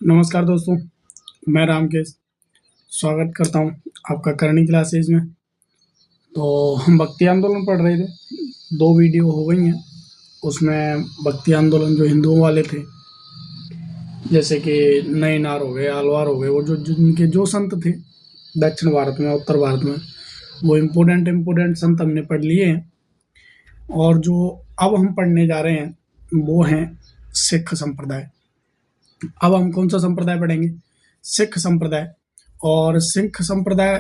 नमस्कार दोस्तों, मैं रामकेश स्वागत करता हूँ आपका करनी क्लासेज में। तो हम भक्ति आंदोलन पढ़ रहे थे, 2 वीडियो हो गई हैं। उसमें भक्ति आंदोलन जो हिंदुओं वाले थे, जैसे कि नैनार हो गए, आलवार हो गए, वो जो जिनके जो संत थे दक्षिण भारत में, उत्तर भारत में, वो इम्पोर्टेंट संत हमने पढ़ लिए हैं। और जो अब हम पढ़ने जा रहे हैं वो हैं सिख संप्रदाय। अब हम कौन सा संप्रदाय पढ़ेंगे? सिख संप्रदाय। और सिख संप्रदाय,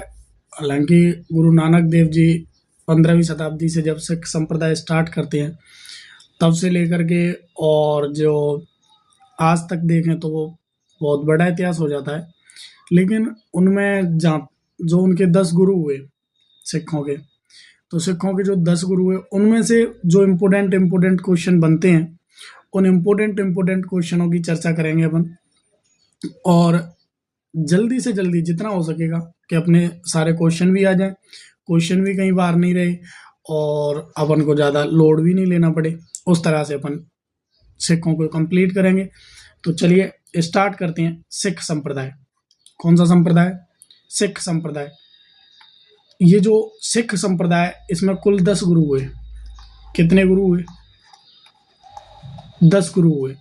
हालांकि गुरु नानक देव जी 15वीं शताब्दी से जब सिख संप्रदाय स्टार्ट करते हैं तब से लेकर के और जो आज तक देखें तो वो बहुत बड़ा इतिहास हो जाता है। लेकिन उनमें जो उनके 10 गुरु हुए सिखों के, तो सिखों के जो 10 गुरु हुए उनमें से जो इम्पोर्टेंट क्वेश्चन बनते हैं, उन इम्पोर्टेंट क्वेश्चनों की चर्चा करेंगे अपन। और जल्दी से जल्दी जितना हो सकेगा कि अपने सारे क्वेश्चन भी आ जाएं, क्वेश्चन भी कहीं बाहर नहीं रहे और अपन को ज़्यादा लोड भी नहीं लेना पड़े, उस तरह से अपन सिखों को कंप्लीट करेंगे। तो चलिए स्टार्ट करते हैं। सिख संप्रदाय। कौन सा संप्रदाय? सिख संप्रदाय। ये जो सिख संप्रदाय, इसमें कुल 10 गुरु हुए। कितने गुरु हुए? 10 गुरु हुए।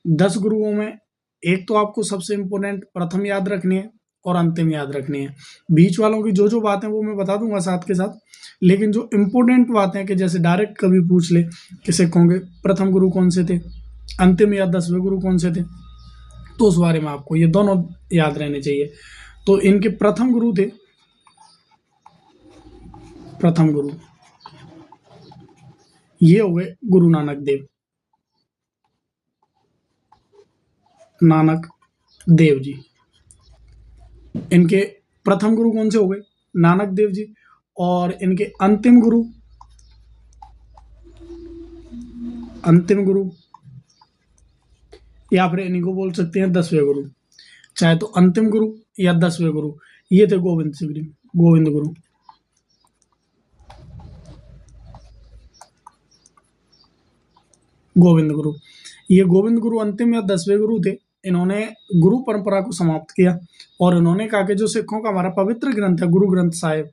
10 गुरुओं में एक तो आपको सबसे इम्पोर्टेंट प्रथम याद रखनी है और अंतिम याद रखनी है। बीच वालों की जो बातें वो मैं बता दूंगा साथ के साथ, लेकिन जो इम्पोर्टेंट बातें कि जैसे डायरेक्ट कभी पूछ ले कि सिखों के प्रथम गुरु कौन से थे, अंतिम या 10वें गुरु कौन से थे, तो उस बारे में आपको ये दोनों याद रहने चाहिए। तो इनके प्रथम गुरु थे, प्रथम गुरु ये हो गए गुरु नानक देव। नानक देव जी, इनके प्रथम गुरु कौन से हो गए? नानक देव जी। और इनके अंतिम गुरु या फिर इन्हीं को बोल सकते हैं 10वें गुरु, चाहे तो अंतिम गुरु या 10वें गुरु, ये थे गोविंद गुरु। गोविंद गुरु, ये गोविंद गुरु अंतिम या 10वें गुरु थे। इन्होंने गुरु परंपरा को समाप्त किया और इन्होंने कहा कि जो सिखों का हमारा पवित्र ग्रंथ है गुरु ग्रंथ साहिब,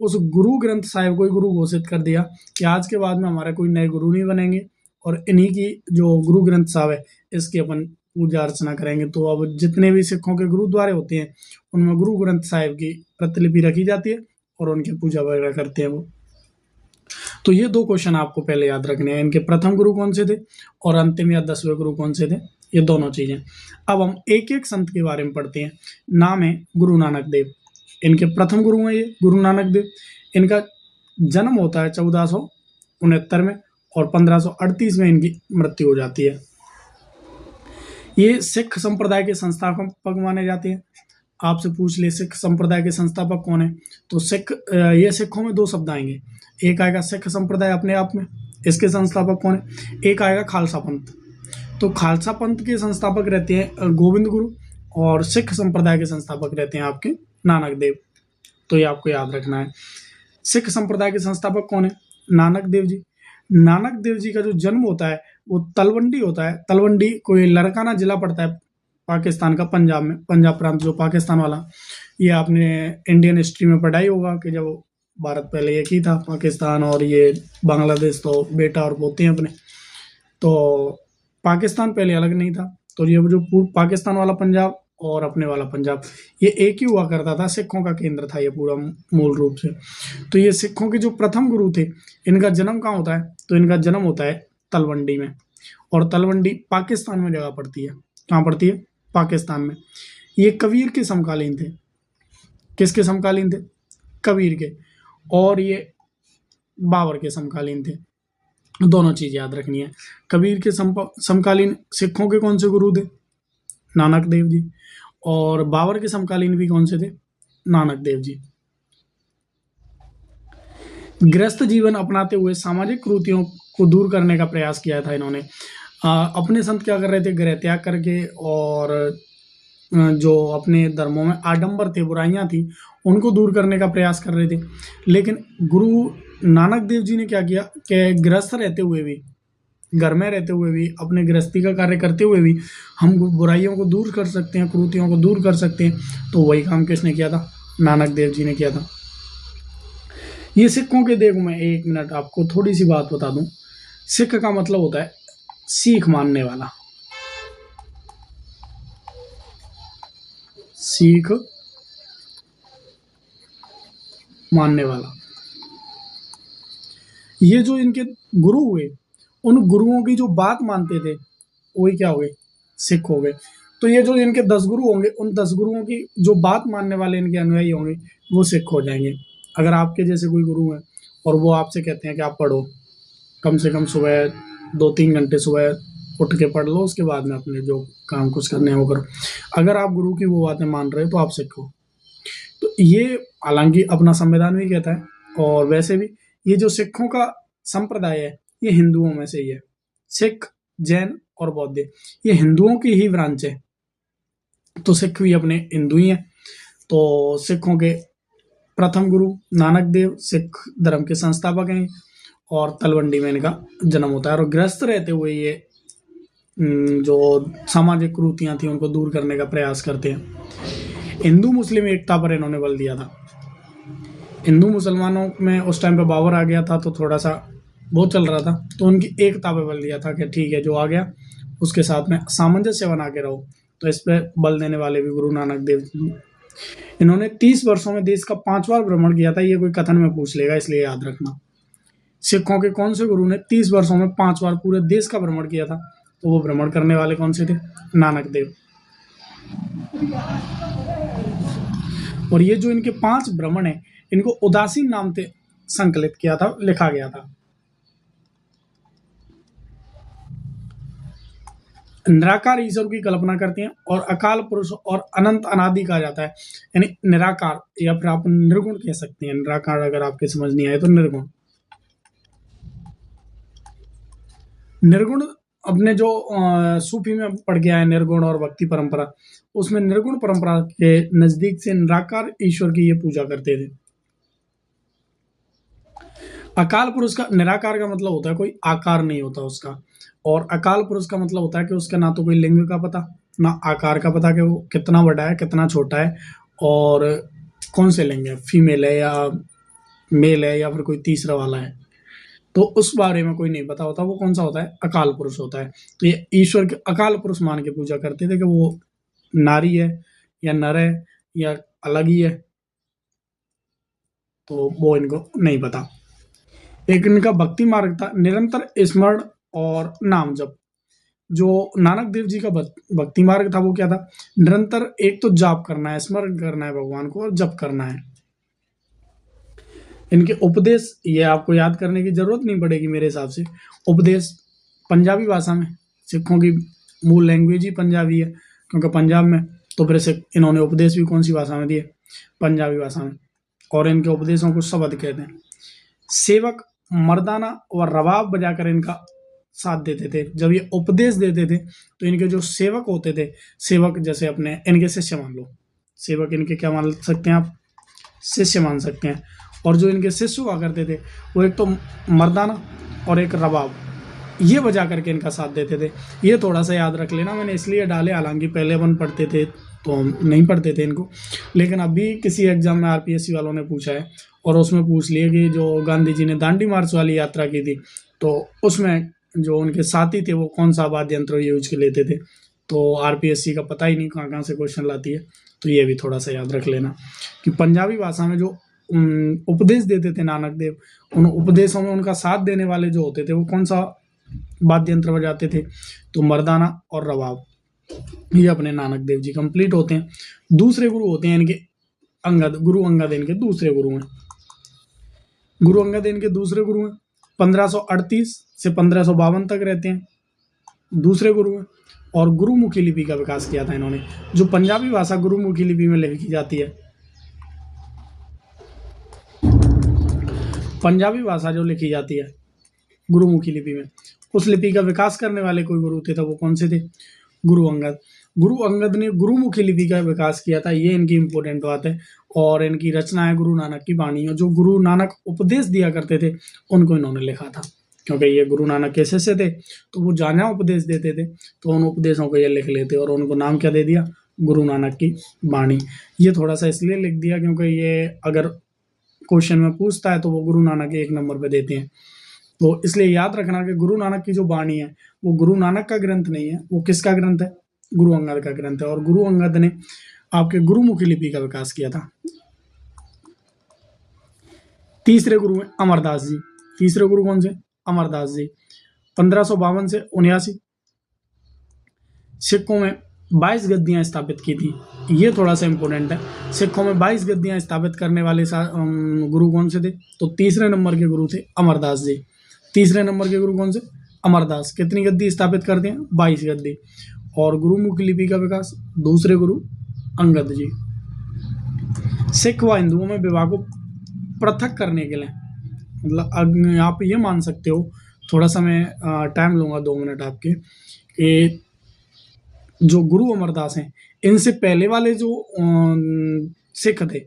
उस गुरु ग्रंथ साहिब को गुरु घोषित कर दिया कि आज के बाद में हमारे कोई नए गुरु नहीं बनेंगे और इन्हीं की जो गुरु ग्रंथ साहिब है इसकी अपन पूजा अर्चना करेंगे। तो अब जितने भी सिखों के गुरुद्वारे होते हैं उनमें गुरु ग्रंथ साहिब की प्रतिलिपि रखी जाती है और उनकी पूजा वगैरह करते हैं वो। तो ये 2 क्वेश्चन आपको पहले याद रखने हैं, इनके प्रथम गुरु कौन से थे और अंतिम या 10वें गुरु कौन से थे, ये दोनों चीजें। अब हम एक एक संत के बारे में पढ़ते हैं। नाम है गुरु नानक देव। इनके प्रथम गुरु हैं ये गुरु नानक देव। इनका जन्म होता है 1469 में और 1538 में इनकी मृत्यु हो जाती है। ये सिख संप्रदाय के संस्थापक माने जाते हैं। आपसे पूछ ले सिख संप्रदाय के संस्थापक कौन है, तो ये सिखों में 2 शब्द आएंगे। एक आएगा सिख संप्रदाय अपने आप में, इसके संस्थापक कौन है? एक आएगा खालसा पंथ। तो खालसा पंथ के संस्थापक रहते हैं गोविंद गुरु और सिख संप्रदाय के संस्थापक रहते हैं आपके नानक देव। तो ये आपको याद रखना है। सिख संप्रदाय के संस्थापक कौन है? नानक देव जी। नानक देव जी का जो जन्म होता है वो तलवंडी होता है। तलवंडी कोई लड़काना जिला पड़ता है पाकिस्तान का, पंजाब में, पंजाब प्रांत जो पाकिस्तान वाला। ये आपने इंडियन हिस्ट्री में पढ़ाई होगा कि जब भारत पहले एक ही था पाकिस्तान और ये बांग्लादेश तो बेटा और पोते हैं अपने, तो पाकिस्तान पहले अलग नहीं था। तो ये जो पूर्व पाकिस्तान वाला पंजाब और अपने वाला पंजाब ये एक ही हुआ करता था, सिखों का केंद्र था ये पूरा मूल रूप से। तो ये सिखों के जो प्रथम गुरु थे, इनका जन्म कहाँ होता है? तो इनका जन्म होता है तलवंडी में, और तलवंडी पाकिस्तान में जगह पड़ती है। कहाँ पड़ती है? पाकिस्तान में। ये कबीर के समकालीन थे। किसके समकालीन थे? कबीर के। और ये बाबर के समकालीन थे। दोनों चीज याद रखनी है। कबीर के समकालीन सिखों के कौन से गुरु थे? नानक देव जी। और बाबर के समकालीन भी कौन से थे? नानक देव जी। गृहस्थ जीवन अपनाते हुए सामाजिक कुरीतियों को दूर करने का प्रयास किया था इन्होंने। अपने संत क्या कर रहे थे? गृह त्याग करके और जो अपने धर्मों में आडंबर थे, बुराइयां थी, उनको दूर करने का प्रयास कर रहे थे। लेकिन गुरु नानक देव जी ने क्या किया कि गृहस्थ रहते हुए भी घर में रहते हुए भी, अपने गृहस्थी का कार्य करते हुए भी हम बुराइयों को दूर कर सकते हैं, कुरीतियों को दूर कर सकते हैं। तो वही काम किसने किया था? नानक देव जी ने किया था। ये सिखों के, देखो मैं 1 मिनट आपको थोड़ी सी बात बता दूं। सिख का मतलब होता है सीख मानने वाला। सीख मानने वाला। ये जो इनके गुरु हुए, उन गुरुओं की जो बात मानते थे वही क्या हो गए? सिख हो गए। तो ये जो इनके 10 गुरु होंगे, उन 10 गुरुओं की जो बात मानने वाले इनके अनुयायी होंगे वो सिख हो जाएंगे। अगर आपके जैसे कोई गुरु है और वो आपसे कहते हैं कि आप पढ़ो, कम से कम सुबह 2-3 घंटे सुबह उठ के पढ़ लो, उसके बाद में अपने जो काम कुछ करने हैं वो करो। अगर आप गुरु की वो बातें मान रहे हो तो आप सिख हो। तो ये हालांकि अपना संविधान भी कहता है, और वैसे भी ये जो सिखों का संप्रदाय है ये हिंदुओं में से ही है। सिख, जैन और बौद्ध ये हिंदुओं की ही ब्रांच है। तो सिख भी अपने हिंदू ही हैं। तो सिखों के प्रथम गुरु नानक देव सिख धर्म के संस्थापक हैं, और तलवंडी में इनका जन्म होता है। और गृहस्थ रहते हुए ये जो सामाजिक कुरीतियां थी उनको दूर करने का प्रयास करते हैं। हिंदू मुस्लिम एकता पर इन्होंने बल दिया था। हिंदू मुसलमानों में उस टाइम पे बाबर आ गया था, तो थोड़ा सा वो चल रहा था, तो उनकी एकता पे बल दिया था कि ठीक है, जो आ गया उसके साथ में सामंजस्य बना के रहो। तो इस पे बल देने वाले भी गुरु नानक देव। इन्होंने 30 वर्षों में देश का 5 बार भ्रमण किया था। ये कोई कथन में पूछ लेगा, इसलिए याद रखना। सिखों के कौन से गुरु ने 30 वर्षों में 5 बार पूरे देश का भ्रमण किया था? तो वो भ्रमण करने वाले कौन से थे? नानक देव। और ये जो इनके 5 भ्रमण है, इनको उदासीन नाम से संकलित किया था, लिखा गया था। निराकार ईश्वर की कल्पना करते हैं, और अकाल पुरुष और अनंत अनादि कहा जाता है। यानी निराकार, या फिर आप निर्गुण कह सकते हैं। निराकार अगर आपके समझ नहीं आए तो निर्गुण। निर्गुण अपने जो सूफी में पढ़ गया है, निर्गुण और भक्ति परंपरा, उसमें निर्गुण परंपरा के नजदीक से निराकार ईश्वर की ये पूजा करते थे। अकाल पुरुष का, निराकार का मतलब होता है कोई आकार नहीं होता उसका, और अकाल पुरुष का मतलब होता है कि उसका ना तो कोई लिंग का पता, ना आकार का पता कि वो कितना बड़ा है, कितना छोटा है, और कौन से लिंग है, फीमेल है या मेल है, या फिर कोई तीसरा वाला है, तो उस बारे में कोई नहीं पता होता। वो कौन सा होता है? अकाल पुरुष होता है। तो ये ईश्वर के अकाल पुरुष मान के पूजा करते थे कि वो नारी है या नर है या अलग ही है, तो वो इनको नहीं पता। एक इनका भक्ति मार्ग था, निरंतर स्मरण और नाम जप। जो नानक देव जी का भक्ति मार्ग था वो क्या था? निरंतर एक तो जाप करना है, स्मरण करना है भगवान को, और जप करना है। इनके उपदेश, ये आपको याद करने की जरूरत नहीं पड़ेगी मेरे हिसाब से। उपदेश पंजाबी भाषा में, सिखों की मूल लैंग्वेज ही पंजाबी है, क्योंकि पंजाब में। तो फिर से इन्होंने उपदेश भी कौन सी भाषा में दिए? पंजाबी भाषा में। और इनके उपदेशों को शब्द कहते हैं। सेवक मर्दाना और रबाब बजाकर इनका साथ देते थे। जब ये उपदेश देते थे तो इनके जो सेवक होते थे, सेवक जैसे अपने इनके शिष्य मान लो, सेवक इनके क्या मान सकते हैं आप? शिष्य मान सकते हैं। और जो इनके शिष्य हुआ करते थे वो एक तो मर्दाना और एक रबाब, ये बजा करके इनका साथ देते थे। ये थोड़ा सा याद रख लेना, मैंने इसलिए डाले, हालांकि पहले अपन पढ़ते थे तो हम नहीं पढ़ते थे इनको, लेकिन अभी किसी एग्जाम में आरपीएससी वालों ने पूछा है, और उसमें पूछ लिए कि जो गांधी जी ने दांडी मार्च वाली यात्रा की थी, तो उसमें जो उनके साथी थे वो कौन सा वाद्य यंत्र यूज के लेते थे। तो आरपीएससी का पता ही नहीं कहाँ कहाँ से क्वेश्चन लाती है। तो ये भी थोड़ा सा याद रख लेना कि पंजाबी भाषा में जो उपदेश देते थे नानक देव, उन उपदेशों में उनका साथ देने वाले जो होते थे वो कौन सा वाद्य यंत्र बजाते थे? तो मर्दाना और रबाब। ये अपने नानक देव जी कंप्लीट होते हैं। दूसरे गुरु होते हैं इनके अंगद, गुरु अंगद इनके दूसरे गुरु हैं। गुरु अंगद इनके दूसरे गुरु हैं। 1538 से 1552 तक रहते हैं, दूसरे गुरु हैं। और गुरुमुखी लिपि का विकास किया था इन्होंने। जो पंजाबी भाषा गुरुमुखी लिपि में लिखी जाती है, पंजाबी भाषा जो लिखी जाती है गुरुमुखी लिपि में, उस लिपि का विकास करने वाले कोई गुरु थे, तो वो कौन से थे? गुरु अंगद। गुरु अंगद ने गुरुमुखी लिपि का विकास किया था, ये इनकी इंपॉर्टेंट बात है। और इनकी रचना है गुरु नानक की वाणी, और जो गुरु नानक उपदेश दिया करते थे उनको इन्होंने लिखा था, क्योंकि ये गुरु नानक के शिष्य थे, तो वो जहाँ उपदेश देते थे तो उन उपदेशों को ये लिख लेते और उनको नाम क्या दे दिया, गुरु नानक की वाणी। ये थोड़ा सा इसलिए लिख दिया क्योंकि ये अगर क्वेश्चन में पूछता है तो वो गुरु नानक 1 नंबर पे देते हैं। तो इसलिए याद रखना कि गुरु नानक की जो वाणी है वो गुरु नानक का ग्रंथ नहीं है, वो किसका ग्रंथ है, गुरु अंगद का ग्रंथ है। और गुरु अंगद ने आपके गुरुमुखी लिपि का विकास किया था। तीसरे गुरु हैं अमरदास जी। तीसरे गुरु कौन से, अमरदास जी। 1552 से 79 सिखों में 22 गद्दियां स्थापित की थी। ये थोड़ा सा इंपॉर्टेंट है। सिखों में 22 गद्दियां स्थापित करने वाले गुरु कौन से थे, तो तीसरे नंबर के गुरु थे अमरदास जी। तीसरे नंबर के गुरु कौन से, अमरदास। कितनी गद्दी स्थापित करते हैं, 22 गद्दी। और गुरुमुखी लिपि का विकास दूसरे गुरु अंगद जी। सिख व हिंदुओं में विवाह को पृथक करने के लिए, मतलब आप ये मान सकते हो, थोड़ा सा मैं टाइम लूंगा 2 मिनट आपके, कि जो गुरु अमरदास हैं इनसे पहले वाले जो सिख थे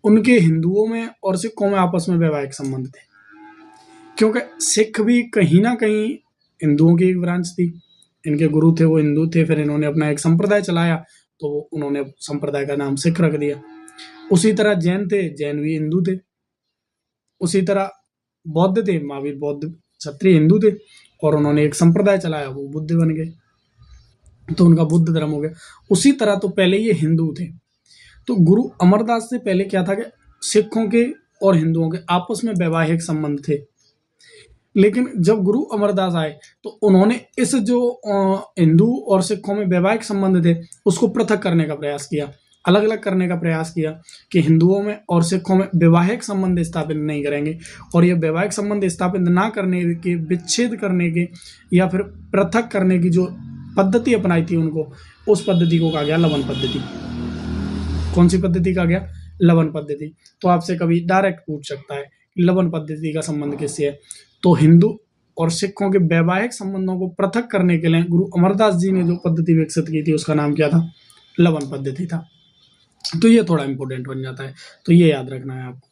उनके हिंदुओं में और सिखों में आपस में वैवाहिक संबंध थे, क्योंकि सिख भी कहीं ना कहीं हिंदुओं की एक ब्रांच थी। इनके गुरु थे वो हिंदू थे, फिर इन्होंने अपना एक संप्रदाय चलाया तो उन्होंने संप्रदाय का नाम सिख रख दिया। उसी तरह जैन थे, जैन भी हिंदू थे। उसी तरह बौद्ध थे, महावीर बौद्ध क्षत्रिय हिंदू थे और उन्होंने एक संप्रदाय चलाया, वो बुद्ध बन गए तो उनका बुद्ध धर्म हो गया। उसी तरह तो पहले ये हिंदू थे। तो गुरु अमरदास से पहले क्या था कि सिखों के और हिंदुओं के आपस में वैवाहिक संबंध थे, लेकिन जब गुरु अमरदास आए तो उन्होंने इस जो हिंदू और सिखों में वैवाहिक संबंध थे उसको पृथक करने का प्रयास किया, अलग अलग करने का प्रयास किया कि हिंदुओं में और सिखों में वैवाहिक संबंध स्थापित नहीं करेंगे। और ये वैवाहिक संबंध स्थापित ना करने के, विच्छेद करने के या फिर पृथक करने की जो पद्धति अपनाई थी उनको, उस पद्धति को कहा गया लवन पद्धति। कौन सी पद्धति कहा गया, लवन पद्धति। तो आपसे कभी डायरेक्ट पूछ सकता है लवन पद्धति का संबंध किससे है, तो हिंदू और सिखों के वैवाहिक संबंधों को पृथक करने के लिए गुरु अमरदास जी ने जो पद्धति विकसित की थी उसका नाम क्या था, लवन पद्धति था। तो ये थोड़ा इंपॉर्टेंट बन जाता है, तो ये याद रखना है आपको।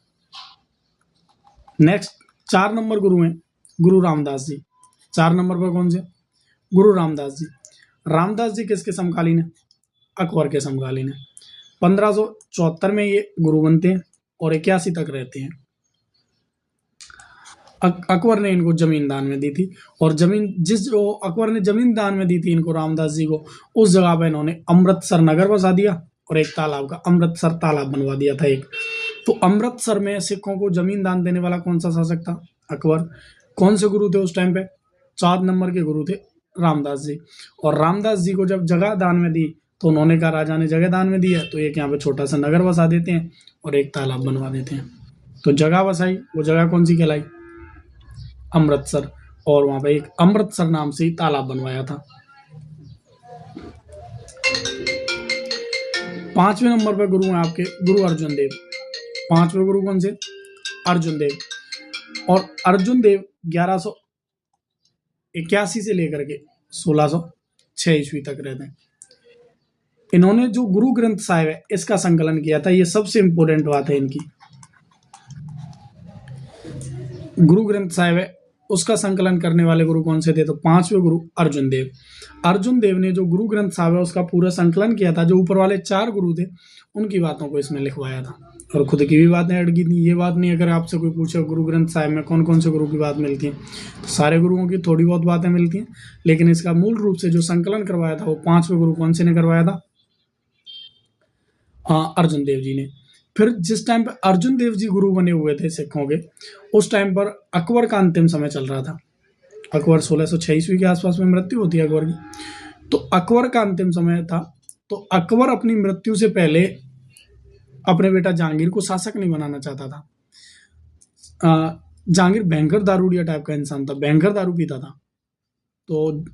नेक्स्ट 4 नंबर गुरु हैं गुरु रामदास जी। 4 नंबर पर कौन से, गुरु रामदास जी। रामदास जी किसके समकालीन है, अकबर के समकालीन है। 1574 में ये गुरु बनते हैं और 81 तक रहते हैं। अकबर ने इनको जमीन दान में दी थी और जमीन जो अकबर ने जमीन दान में दी थी इनको, रामदास जी को, उस जगह पर इन्होंने अमृतसर नगर बसा दिया और एक तालाब का अमृतसर तालाब बनवा दिया था एक। तो अमृतसर में सिखों को जमीन दान देने वाला कौन सा शासक था, अकबर। कौन से गुरु थे उस टाइम पे, 4 नंबर के गुरु थे रामदास जी। और रामदास जी को जब जगह दान में दी तो उन्होंने कहा राजा ने जगह दान में दी है तो एक यहाँ पे छोटा सा नगर बसा देते हैं और एक तालाब बनवा देते हैं। तो जगह बसाई, वो जगह कौन सी कहलाई, अमृतसर, और वहां पे एक अमृतसर नाम से ही तालाब बनवाया था। 5वें नंबर पर गुरु हैं आपके गुरु अर्जुन देव। 5वें गुरु कौन से, अर्जुन देव। और अर्जुन देव 1181 से लेकर के 1606 ईस्वी तक रहते हैं। इन्होंने जो गुरु ग्रंथ साहिब है इसका संकलन किया था, ये सबसे इंपॉर्टेंट बात है इनकी। गुरु ग्रंथ साहिब है उसका संकलन करने वाले गुरु कौन से थे, तो 5वें गुरु अर्जुन देव। अर्जुन देव ने जो गुरु ग्रंथ साहिब है उसका पूरा संकलन किया था। जो ऊपर वाले 4 गुरु थे उनकी बातों को इसमें लिखवाया था और खुद की भी बातें ऐड की थी। ये बात नहीं, अगर आपसे कोई पूछे गुरु ग्रंथ साहिब में कौन कौन से गुरु की बात मिलती है, तो सारे गुरुओं की थोड़ी बहुत बातें मिलती हैं, लेकिन इसका मूल रूप से जो संकलन करवाया था वो 5वें गुरु कौन से ने करवाया था, अर्जुन देव जी ने। फिर जिस टाइम पर अर्जुन देव जी गुरु बने हुए थे सिखों के, उस टाइम पर अकबर का अंतिम समय चल रहा था। अकबर 1606 ईस्वी के आसपास में मृत्यु होती है अकबर की। तो अकबर का अंतिम समय था, तो अकबर अपनी मृत्यु से पहले अपने बेटा जहांगीर को शासक नहीं बनाना चाहता था। जहांगीर भयंकर दारूडिया टाइप का इंसान था, भयंकर दारू पीता था। तो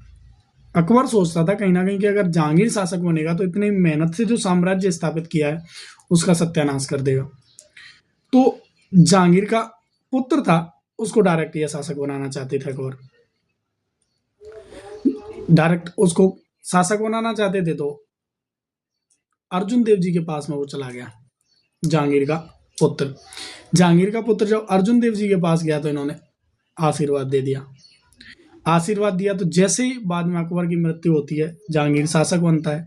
अकबर सोचता था कहीं ना कहीं कि अगर जहांगीर शासक बनेगा तो इतनी मेहनत से जो साम्राज्य स्थापित किया है उसका सत्यानाश कर देगा। तो जहांगीर का पुत्र था, उसको डायरेक्ट यह शासक बनाना चाहते थे अकबर, डायरेक्ट उसको शासक बनाना चाहते थे। तो अर्जुन देव जी के पास में वो चला गया, जहांगीर का पुत्र। जहांगीर का पुत्र जब अर्जुन देव जी के पास गया तो इन्होंने आशीर्वाद दे दिया आशीर्वाद दिया। तो जैसे ही बाद में अकबर की मृत्यु होती है, जहांगीर शासक बनता है,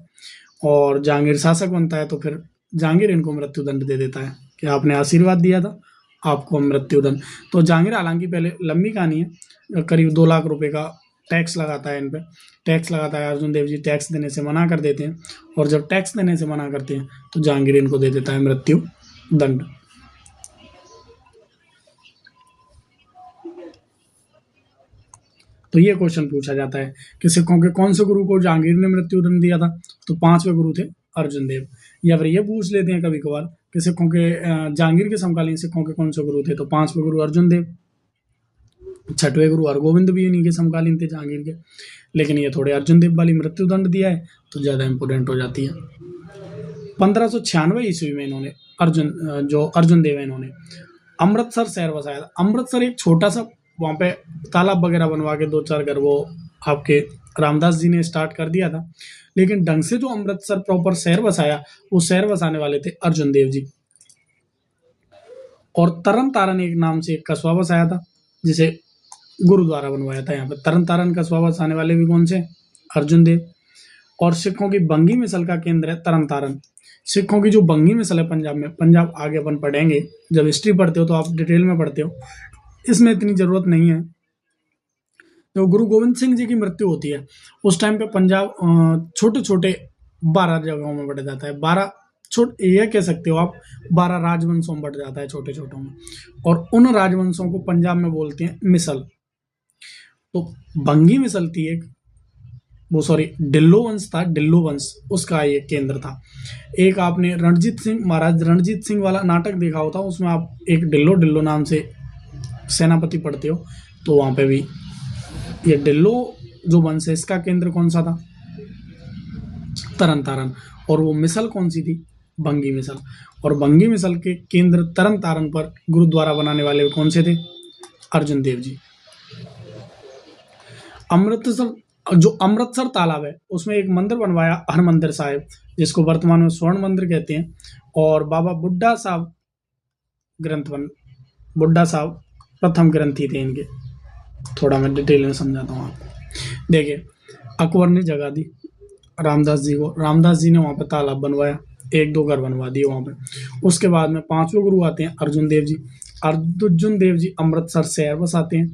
और जहांगीर शासक बनता है तो फिर जहांगीर इनको मृत्युदंड दे देता है कि आपने आशीर्वाद दिया था, आपको हम मृत्युदंड। तो जहांगीर, हालांकि पहले लंबी कहानी है, करीब 2 लाख रुपए का टैक्स लगाता है इन पे। टैक्स लगाता है, अर्जुन देव जी टैक्स देने से मना कर देते हैं, और जब टैक्स देने से मना करते हैं तो जहांगीर इनको दे देता है मृत्यु दंड। तो ये क्वेश्चन पूछा जाता है कि सिखों के कौन से गुरु को जहांगीर ने मृत्युदंड दिया था। तो 5वें गुरु थे अर्जुन देव। या फिर ये पूछ लेते हैं कभी कभार कि सिखों के जहांगीर के समकालीन सिखों के कौन से गुरु थे। तो 5वें गुरु अर्जुन देव, 6वें गुरु हरगोविंद भी इन्हीं के समकालीन थे जहांगीर के। लेकिन ये थोड़े अर्जुन देव वाली मृत्युदंड दिया है तो ज़्यादा इंपोर्टेंट हो जाती है। 1596 ईस्वी में इन्होंने जो अर्जुन देव है, इन्होंने अमृतसर शहर बसाया था। अमृतसर एक छोटा सा, वहाँ पे तालाब वगैरह बनवा के 2-4 घर वो आपके रामदास जी ने स्टार्ट कर दिया था। लेकिन ढंग से जो अमृतसर प्रॉपर शहर बसाया, वो शहर बसाने वाले थे अर्जुन देव जी। और तरन तारन एक नाम से एक कस्बा बसाया था, जिसे गुरुद्वारा बनवाया था। यहाँ पे तरन तारन कस्बा बसाने वाले भी कौन से? अर्जुन देव। और सिखों की बंगी मिसल का केंद्र है तरन तारन। सिखों की जो बंगी मिसल है पंजाब में, पंजाब आगे अपन पढ़ेंगे, जब हिस्ट्री पढ़ते हो तो आप डिटेल में पढ़ते हो, इसमें इतनी जरूरत नहीं है। जब गुरु गोविंद सिंह जी की मृत्यु होती है, उस टाइम पे पंजाब छोटे छोटे 12 जगहों में बढ़ जाता है। 12 ये कह सकते हो आप, 12 राजवंशों में बढ़ जाता है, छोटे छोटों में। और उन राजवंशों को पंजाब में बोलते हैं मिसल। तो बंगी मिसल थी एक, वो सॉरी डिल्लो वंश था, डिल्लो वंश उसका ये केंद्र था। एक आपने रणजीत सिंह, महाराज रणजीत सिंह वाला नाटक देखा होता, उसमें आप एक डिल्लो डिल्लो नाम से सेनापति पढ़ते हो, तो वहाँ पे भी ये डिल्लो जो वंश है, इसका केंद्र कौन सा था? तरन तारन। और वो मिसल कौन सी थी? बंगी मिसल। और बंगी मिसल के केंद्र तरन तारन पर गुरुद्वारा बनाने वाले कौन से थे? अर्जुन देव जी। अमृतसर, जो अमृतसर तालाब है, उसमें एक मंदिर बनवाया हरमंदिर साहिब, जिसको वर्तमान में स्वर्ण मंदिर कहते हैं। और बाबा बुड्ढा साहब बुड्ढा साहब प्रथम ग्रंथी थे इनके। थोड़ा मैं डिटेल में समझाता हूँ आपको। देखिए, अकबर ने जगह दी रामदास जी को, रामदास जी ने वहाँ पे तालाब बनवाया, 1-2 घर बनवा दिए वहाँ पे। उसके बाद में 5वें गुरु आते हैं अर्जुन देव जी। अर्जुन देव जी अमृतसर शहर बसाते हैं,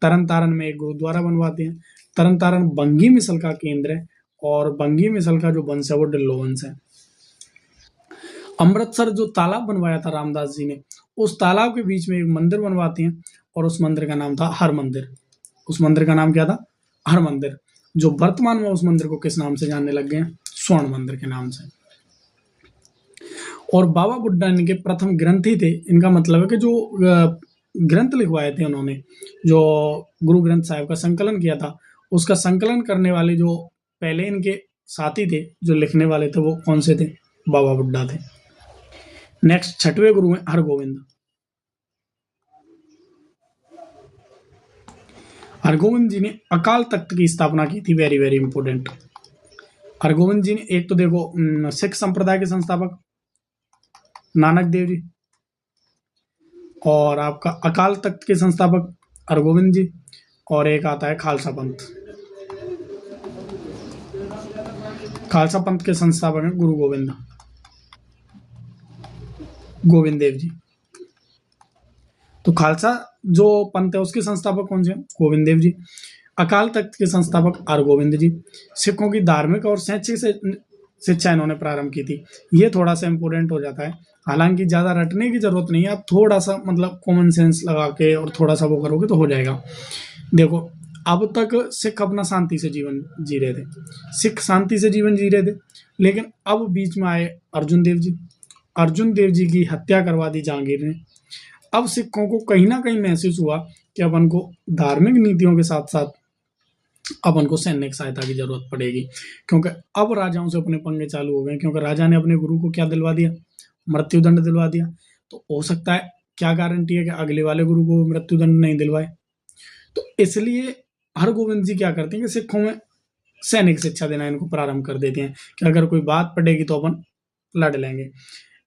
तरन तारन में एक गुरुद्वारा बनवाते हैं। तरन तारन बंगी मिसल का केंद्र है, और बंगी मिसल का जो वंश है वो डिल्लो वंश है। अमृतसर जो तालाब बनवाया था रामदास जी ने, उस तालाब के बीच में एक मंदिर बनवाते हैं, और उस मंदिर का नाम था हर मंदिर। उस मंदिर का नाम क्या था? हर मंदिर। जो वर्तमान में उस मंदिर को किस नाम से जानने लग गए हैं? स्वर्ण मंदिर के नाम से। और बाबा बुड्ढा इनके प्रथम ग्रंथी थे। इनका मतलब है कि जो ग्रंथ लिखवाए थे उन्होंने, जो गुरु ग्रंथ साहिब का संकलन किया था, उसका संकलन करने वाले जो पहले इनके साथी थे, जो लिखने वाले थे, वो कौन से थे? बाबा बुड्ढा थे। नेक्स्ट 6वें गुरु हैं हरगोविंद। हरगोविंद जी ने अकाल तख्त की स्थापना की थी, वेरी वेरी इंपोर्टेंट। हरगोविंद जी ने, एक तो देखो सिख संप्रदाय के संस्थापक नानक देव जी, और आपका अकाल तख्त के संस्थापक हरगोविंद जी, और एक आता है खालसा पंथ। खालसा पंथ के संस्थापक हैं गुरु गोविंद देव जी। तो खालसा जो पंथ है उसके संस्थापक कौन से? गोविंद देव जी। अकाल तख्त के संस्थापक हरगोविंद जी। सिखों की धार्मिक और शैक्षिक शिक्षा इन्होंने प्रारंभ की थी। ये थोड़ा सा इंपोर्टेंट हो जाता है, हालांकि ज़्यादा रटने की जरूरत नहीं है, आप थोड़ा सा मतलब कॉमन सेंस लगा के और थोड़ा सा वो करोगे तो हो जाएगा। देखो, अब तक सिख अपना शांति से जीवन जी रहे थे, सिख शांति से जीवन जी रहे थे, लेकिन अब बीच में आए अर्जुन देव जी। अर्जुन देव जी की हत्या करवा दी जहांगीर ने। अब सिखों को कहीं ना कहीं महसूस हुआ कि अपन को धार्मिक नीतियों के साथ साथ अपन को सैन्य सहायता की जरूरत पड़ेगी, क्योंकि अब राजाओं से अपने पंगे चालू हो गए। क्योंकि राजा ने अपने गुरु को क्या दिलवा दिया? मृत्युदंड दिलवा दिया। तो हो सकता है, क्या गारंटी है कि अगले वाले गुरु को मृत्युदंड नहीं दिलवाए? तो इसलिए हरगोविंद जी क्या करते हैं कि सिखों में सैनिक शिक्षा देना इनको प्रारंभ कर देते हैं कि अगर कोई बात पड़ेगी तो अपन लड़ लेंगे।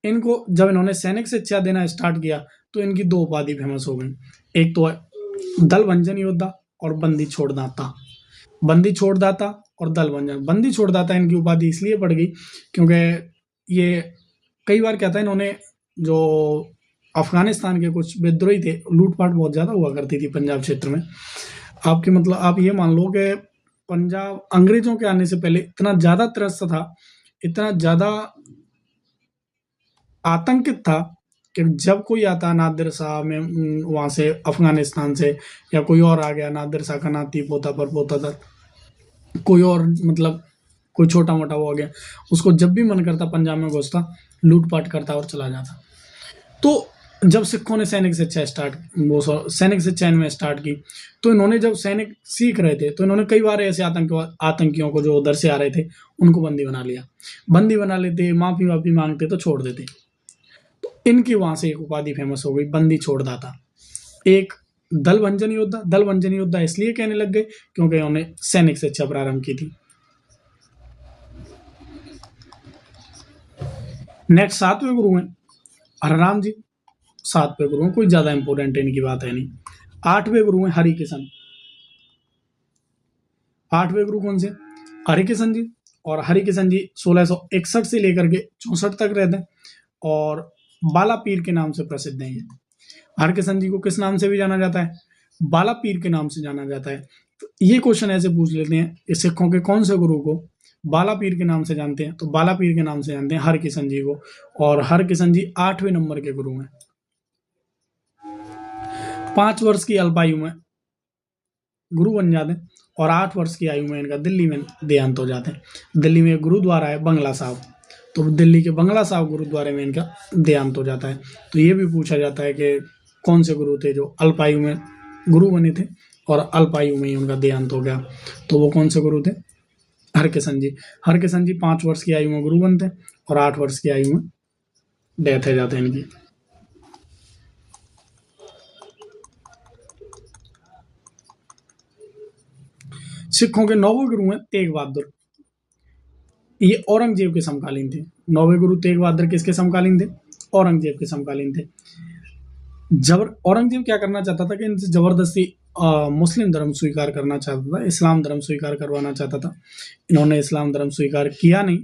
इनको जब इन्होंने सैनिक शिक्षा देना स्टार्ट किया तो इनकी 2 उपाधि फेमस हो गई। एक तो है दल भंजन योद्धा, और बंदी छोड़दाता। बंदी छोड़दाता और दल बंजन। बंदी छोड़दाता इनकी उपाधि इसलिए पड़ गई क्योंकि ये कई बार क्या था, इन्होंने जो अफगानिस्तान के कुछ विद्रोही थे, लूटपाट बहुत ज़्यादा हुआ करती थी पंजाब क्षेत्र में। आपके मतलब आप ये मान लो कि पंजाब अंग्रेजों के आने से पहले इतना ज़्यादा त्रस्त था, इतना ज़्यादा आतंकित था कि जब कोई आता नादिर शाह में वहाँ से अफगानिस्तान से, या कोई और आ गया, नादिर शाह का नाती पोता पर पोता था, कोई और मतलब कोई छोटा मोटा वो हो गया, उसको जब भी मन करता पंजाब में घुसता, लूटपाट करता और चला जाता। तो जब सिखों ने सैनिक शिक्षा इनमें स्टार्ट की, तो इन्होंने जब सैनिक सीख रहे थे तो इन्होंने कई बार ऐसे आतंकियों को जो उधर से आ रहे थे उनको बंदी बना लिया। बंदी बना लेते, माफी वाफी मांगते तो छोड़ देते। तो इनकी वहां से एक उपाधि फेमस हो गई, बंदी छोड़दाता। एक दल भंजन योद्धा इसलिए कहने लग गए क्योंकि उन्होंने सैनिक शिक्षा प्रारंभ की थी। नेक्स्ट 7वें गुरु हैं हरराम जी। 7वें गुरु हैं, कोई ज्यादा इंपॉर्टेंट इनकी बात है नहीं। 8वें गुरु हैं हरिकिशन। 8वें गुरु कौन से? हरिकिशन जी। और हरिकिशन जी 1661 से लेकर के 64 तक रहते हैं और बाला पीर के नाम से प्रसिद्ध हैं ये। हरकिशन जी को किस नाम से भी जाना जाता है? बाला पीर के नाम से जाना जाता है। तो ये क्वेश्चन ऐसे पूछ लेते हैं, इस सिखों के कौन से गुरु को बाला पीर के नाम से जानते हैं? तो बाला पीर के नाम से जानते हैं हरकिशन जी को। और हरकिशन जी 8वें नंबर के गुरु हैं। 5 वर्ष की अल्पायु में गुरु बन जाते हैं और 8 वर्ष की आयु में इनका दिल्ली में देहांत हो जाते हैं। दिल्ली में एक गुरुद्वारा है बंगला साहब, तो दिल्ली के बंगला साहब गुरुद्वारे में इनका देहांत हो जाता है। तो ये भी पूछा जाता है कि कौन से गुरु थे जो अल्पायु में गुरु बने थे और अल्पायु में ही उनका देहांत हो गया, तो वो कौन से गुरु थे? हरकिशन जी। हरकिशन जी 5 वर्ष की आयु में गुरु बनते हैं और 8 वर्ष की आयु में डेथ हो जाते हैं इनकी। सिखों के 9वें गुरु हैं तेग बहादुर। ये औरंगजेब के समकालीन थे। 9वें गुरु तेग बहादुर किसके समकालीन थे? औरंगजेब के समकालीन थे। औरंगजेब क्या करना चाहता था कि इनसे जबरदस्ती मुस्लिम धर्म स्वीकार करना चाहता था, इस्लाम धर्म स्वीकार करवाना चाहता था। इन्होंने इस्लाम धर्म स्वीकार किया नहीं,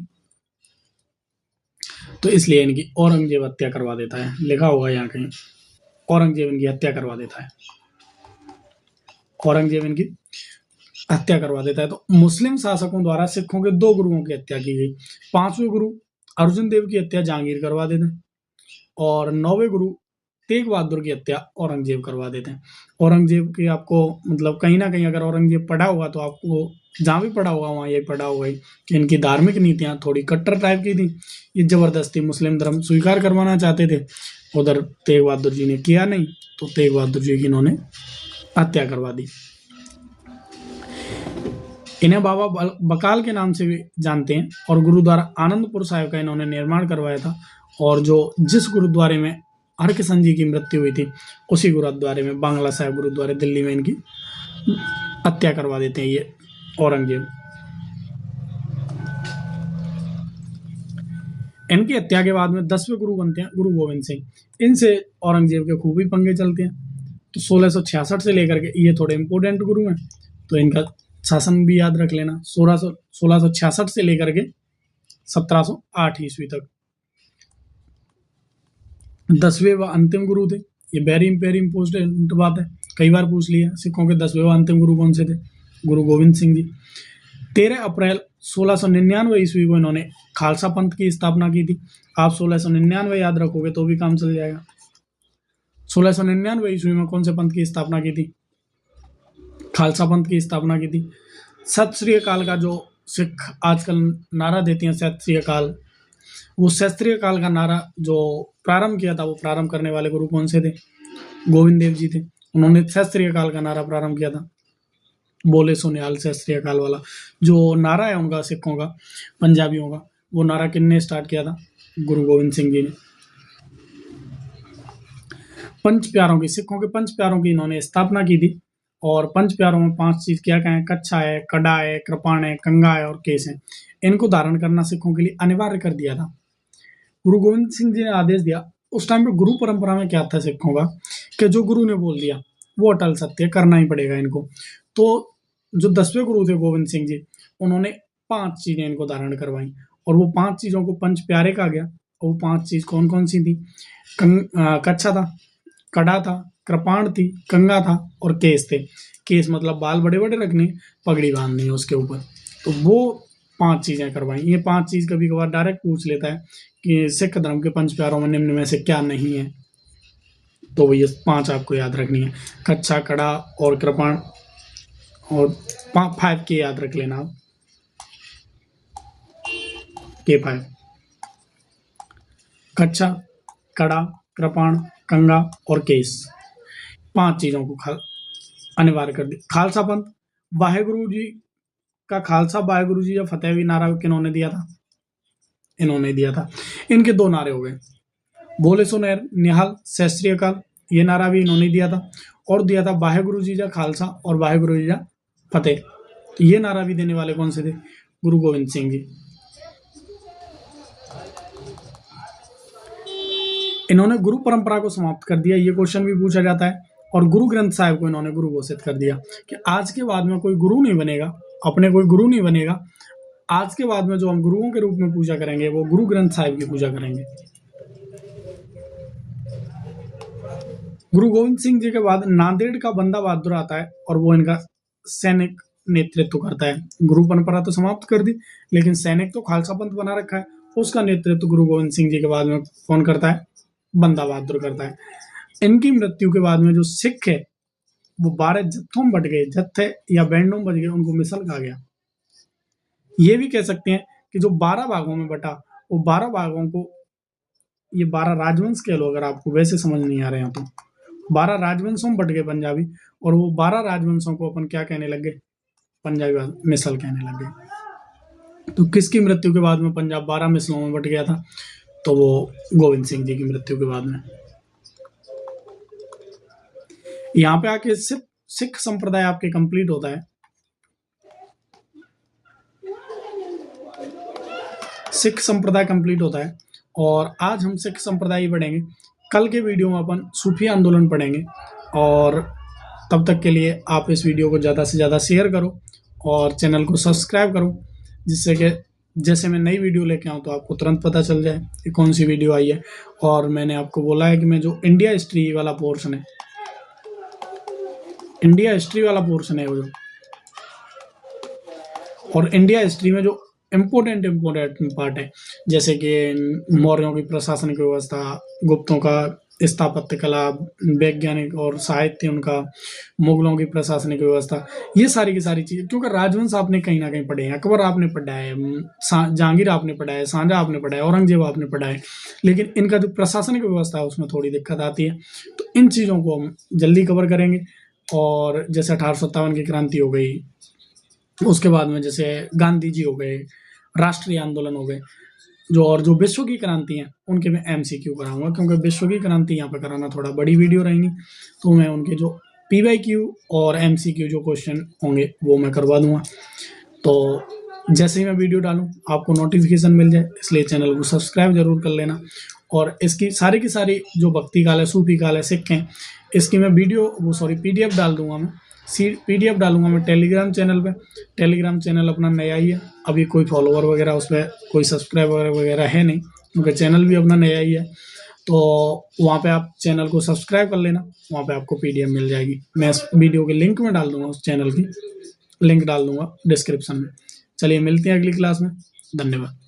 तो इसलिए इनकी औरंगजेब हत्या करवा देता है। लिखा होगा यहाँ कहीं, औरंगजेब इनकी हत्या करवा देता है। औरंगजेब इनकी हत्या करवा देता है। तो मुस्लिम शासकों द्वारा सिखों के 2 गुरुओं की हत्या की गई। 5वें गुरु अर्जुन देव की हत्या जहांगीर करवा देते हैं और 9वें गुरु तेग बहादुर की हत्या औरंगजेब करवा देते हैं। औरंगजेब की आपको मतलब कहीं ना कहीं अगर औरंगजेब पढ़ा होगा तो आपको जहाँ भी पढ़ा होगा वहाँ ये पढ़ा होगा कि इनकी धार्मिक नीतियाँ थोड़ी कट्टर टाइप की थी। ये जबरदस्ती मुस्लिम धर्म स्वीकार करवाना चाहते थे, उधर तेग बहादुर जी ने किया नहीं, तो तेग बहादुर जी की इन्होंने हत्या करवा दी। इन्हें बाबा बकाल के नाम से भी जानते हैं और गुरुद्वारा आनंदपुर साहिब का इन्होंने निर्माण करवाया था। और जो जिस गुरुद्वारे में हरकिशन जी की मृत्यु हुई थी उसी गुरुद्वारे में बांग्ला साहिब गुरुद्वारे दिल्ली में इनकी हत्या करवा देते हैं ये औरंगजेब। इनकी हत्या के बाद में 10वें गुरु बनते हैं गुरु गोविंद सिंह। इनसे औरंगजेब के खूब ही पंगे चलते हैं। तो 1666 से लेकर के ये थोड़े इंपोर्टेंट गुरु हैं, तो इनका शासन भी याद रख लेना। 1666 से लेकर के 1708 ईस्वी तक 10वें व अंतिम गुरु थे। ये वेरी इंपॉर्टेंट बात है, कई बार पूछ लिया। सिखों के 10वें व अंतिम गुरु कौन से थे? गुरु गोविंद सिंह जी। 13 अप्रैल 1699 ईस्वी को इन्होंने खालसा पंथ की स्थापना की थी। आप 1699 याद रखोगे तो भी काम चल जाएगा। 1699 ईस्वी में कौन से पंथ की स्थापना की थी? खालसा पंथ की स्थापना की थी। सत श्री अकाल का जो सिख आजकल नारा देते हैं, सत श्री अकाल, वो सत श्री अकाल का नारा जो प्रारंभ किया था, वो प्रारंभ करने वाले गुरु कौन से थे? गोविंद देव जी थे। उन्होंने सत श्री अकाल का नारा प्रारंभ किया था। बोले सुनिहाल सत श्री अकाल वाला जो नारा है उनका, सिखों का, पंजाबियों का, वो नारा किसने स्टार्ट किया था? गुरु गोविंद सिंह जी ने। पंच प्यारों की, सिखों के पंच प्यारों की इन्होंने स्थापना की थी। और पंच प्यारों में 5 चीज क्या क्या है? कच्छा है, कड़ा है, कृपाण है, कंगा है और केस है। इनको धारण करना सिखों के लिए अनिवार्य कर दिया था। गुरु गोविंद सिंह जी ने आदेश दिया। उस टाइम पे गुरु परंपरा में क्या था सिखों का कि जो गुरु ने बोल दिया वो अटल सत्य, करना ही पड़ेगा इनको। तो जो 10वें गुरु थे गोविंद सिंह जी, उन्होंने 5 चीज़ें इनको धारण करवाई और वो 5 चीज़ों को पंच प्यारे कहा गया। और वो 5 चीज़ कौन-कौन सी थी? कच्छा था, कड़ा था, कृपाण थी, कंघा था और केस थे। केस मतलब बाल बड़े-बड़े रखने, पगड़ी बाँधनी है उसके ऊपर। तो वो 5 चीज़ें करवाई। ये 5 चीज़ कभी-कभार डायरेक्ट पूछ लेता है कि सिख धर्म के पंच प्यारों में निम्न में से क्या नहीं है? तो ये 5 आपको याद रखनी है। कच्छा, कड़ा और कृपाण और 5 के याद रख लेना आप। K5 कच्छा, कड़ा, कृपाण, कंघा और केस। 5 चीज़ों को अनिवार्य कर दिया। खालसा पंथ, वाहेगुरु जी का खालसा, वाहेगुरु जी या फतेहवी नारा किन्होंने दिया था? इन्होंने दिया था। इनके 2 नारे हो गए, बोले सो निहाल, सत श्री अकाल, ये नारा भी इन्होंने दिया था। और दिया था वाहेगुरु जी जा खालसा और वाहेगुरु जी जा फतेह। तो ये नारा भी देने वाले कौन से थे? गुरु गोविंद सिंह जी। इन्होंने गुरु परंपरा को समाप्त कर दिया, ये क्वेश्चन भी पूछा जाता है। और गुरु ग्रंथ साहिब को इन्होंने गुरु घोषित कर दिया कि आज के बाद में कोई गुरु नहीं बनेगा, अपने कोई गुरु नहीं बनेगा। आज के बाद में जो हम गुरुओं के रूप में पूजा करेंगे वो गुरु ग्रंथ साहिब की पूजा करेंगे। गुरु गोविंद सिंह जी के बाद नांदेड़ का बंदा बहादुर आता है और वो इनका सैनिक नेतृत्व करता है। गुरु परंपरा तो समाप्त कर दी, लेकिन सैनिक तो खालसा पंथ बना रखा है। उसका नेतृत्व गुरु गोविंद सिंह जी के बाद में कौन करता है? बंदा बहादुर करता है। इनकी मृत्यु के बाद में जो सिख है वो 12 जत्थों में बट गए, जत्थे या बैंडों में बट गए, उनको मिसल कहा गया। ये भी कह सकते हैं कि जो 12 भागों में बटा, वो 12 भागों को ये 12 राजवंश कह लो, अगर आपको वैसे समझ नहीं आ रहे हैं तो। 12 राजवंशों में बट गए पंजाबी, और वो 12 राजवंशों को अपन क्या कहने लग गए? पंजाबी मिसल कहने लग गए। तो किसकी मृत्यु के बाद में पंजाब 12 मिसलों में बट गया था? तो वो गोविंद सिंह जी की मृत्यु के बाद में। यहाँ पे आके सिख संप्रदाय आपके कंप्लीट होता है। सिख संप्रदाय कंप्लीट होता है और आज हम सिख संप्रदाय ही पढ़ेंगे। कल के वीडियो में अपन सूफी आंदोलन पढ़ेंगे। और तब तक के लिए आप इस वीडियो को ज़्यादा से ज़्यादा शेयर करो और चैनल को सब्सक्राइब करो, जिससे कि जैसे मैं नई वीडियो लेके आऊँ तो आपको तुरंत पता चल जाए कि कौन सी वीडियो आई है। और मैंने आपको बोला है कि मैं जो इंडिया हिस्ट्री वाला पोर्शन है, इंडिया हिस्ट्री वाला पोर्शन है वो जो, और इंडिया हिस्ट्री में जो इम्पोर्टेंट पार्ट है, जैसे कि मौर्यों की प्रशासनिक व्यवस्था, गुप्तों का स्थापत्य कला, वैज्ञानिक और साहित्य उनका, मुगलों की प्रशासनिक व्यवस्था, ये सारी की सारी चीज़ें। क्योंकि राजवंश आपने कहीं ना कहीं पढ़े हैं, अकबर आपने पढ़ा है, जहांगीर आपने पढ़ा है, शाहजहां आपने पढ़ा है, औरंगजेब आपने पढ़ा है, लेकिन इनका जो प्रशासनिक व्यवस्था है उसमें थोड़ी दिक्कत आती है। तो इन चीज़ों को हम जल्दी कवर करेंगे। और जैसे 1857 की क्रांति हो गई, उसके बाद में जैसे गांधी जी हो गए, राष्ट्रीय आंदोलन हो गए, जो विश्व की क्रांति हैं उनके मैं एमसीक्यू कराऊंगा, क्योंकि विश्व की क्रांति यहाँ पे कराना थोड़ा बड़ी वीडियो रहेंगी, तो मैं उनके जो पीवाईक्यू और एमसीक्यू जो क्वेश्चन होंगे वो मैं करवा दूंगा। तो जैसे ही मैं वीडियो डालूं आपको नोटिफिकेशन मिल जाए, इसलिए चैनल को सब्सक्राइब जरूर कर लेना। और इसकी सारी की सारी जो भक्ति काल है, सूफी काल है, सिख हैं, इसकी मैं पीडीएफ डाल दूंगा। मैं पीडीएफ डालूंगा मैं टेलीग्राम चैनल पे। टेलीग्राम चैनल अपना नया ही है, अभी कोई फॉलोवर वगैरह उस पर कोई सब्सक्राइबर वगैरह है नहीं, क्योंकि चैनल भी अपना नया ही है। तो वहाँ पे आप चैनल को सब्सक्राइब कर लेना, वहाँ पे आपको पीडीएफ मिल जाएगी। मैं इस वीडियो के लिंक में डाल दूंगा, उस चैनल की लिंक डाल दूंगा डिस्क्रिप्शन में। चलिए मिलते हैं अगली क्लास में। धन्यवाद।